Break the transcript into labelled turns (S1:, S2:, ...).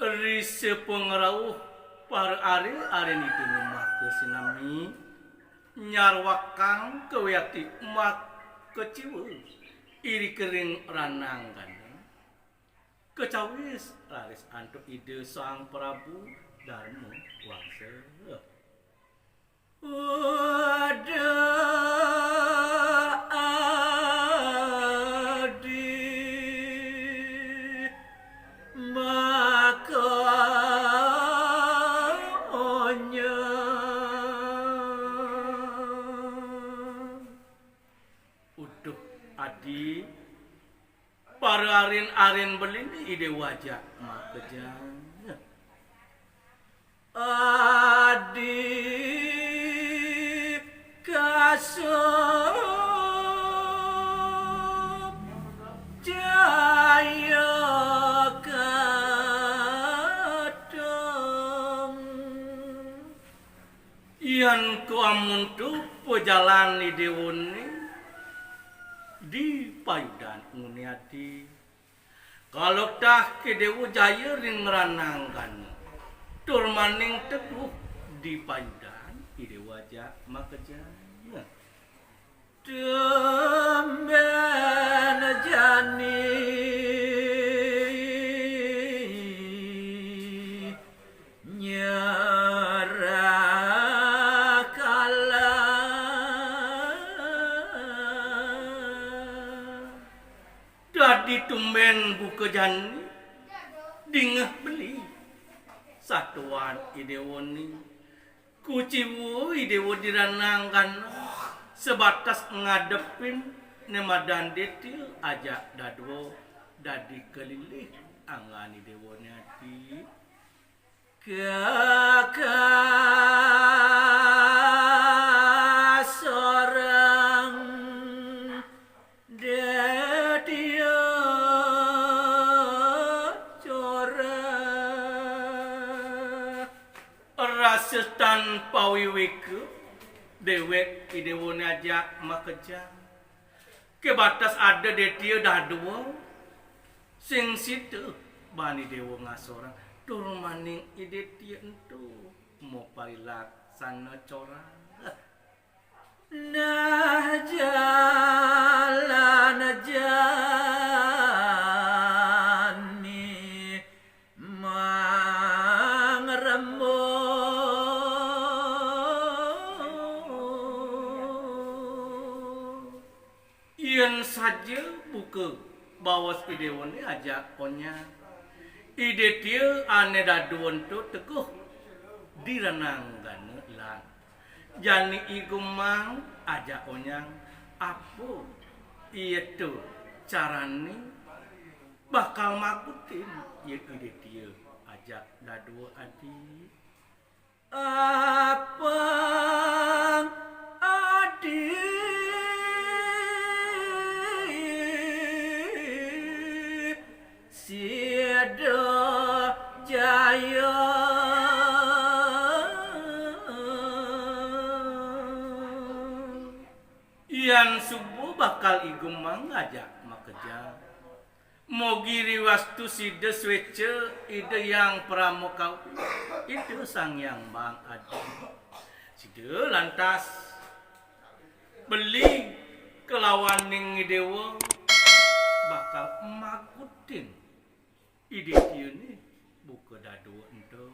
S1: Rise pengrauh para ari itu mah ke sinami nyarwakang kewati mak keciwe iri kering ranangkan kecawis laris antuk ide sang Prabu Darmo Wangsa. Wadah adi makanya uduh adi para arin belini ide wajah makejang adi kasep jaya kadang yan ku amun tu pejalan di dewoni di payudan nguniati kalau dah ke dewu jaya ring meranangkan tur maning teguh di payudan ide wajah makejang Demen jani nyarakala dadi tumben buka jani dingeh beli satuan idewoni kuciwu idewo diranangkan sebatas ngadepin nemadan detil aja dadwo dadi kelilih angani dewone ati kakak sorang dedia cora rasa tanpa wiwiku dewek idewone aja makejang kebatas ada detia dah dua sing situ bani dewo ngasorang tur maning ide tia entu mau parilaksana corang nah jalan jani mangrembug yen saja buka bawas idewone aja konya ide tia ane daduan tu teguh direnangkan lan jani igumang aja onyang apa iya tu carane bakal makutin ya ide tia aja dadu adi apa adi Siada jaya Ian subuh bakal igumang ngajak makeja Mogiri wastu side swece ide yang pramuka itu sang yang bang adi side lantas beli kelawaning dewa bakal makutin ide kieu ni buka dadu ento